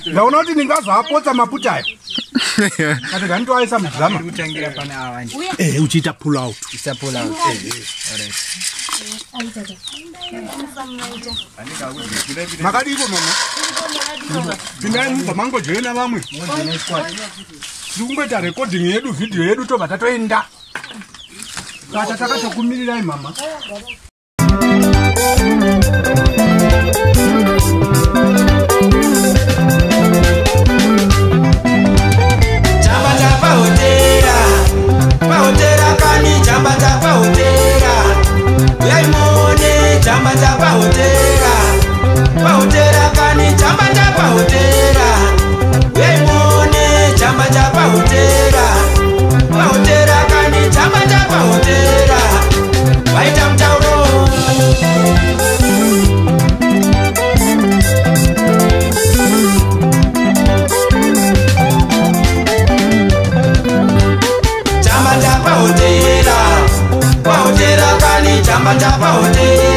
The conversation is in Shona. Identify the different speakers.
Speaker 1: Ndaona kuti ndingazvapotsa maputa aya. Kati ganitoaisa muzama.
Speaker 2: Kutangira pane awa.
Speaker 1: Uchiita pull out.
Speaker 2: Isa pull out. Alright.
Speaker 1: Makadiko mama. Pindai muzamango joina vamwe. Ndikungoita recording yedu video yedu tobva tatoenda. Kata takatokumirirai mama.
Speaker 3: Pahotera kani chamba cha pahotera yaimone chamba cha pahotera pahotera kani chamba cha pahotera yaimone chamba cha pahotera pahotera kani chamba cha pahotera waita mtauro Pahotera kani chamba cha pahotera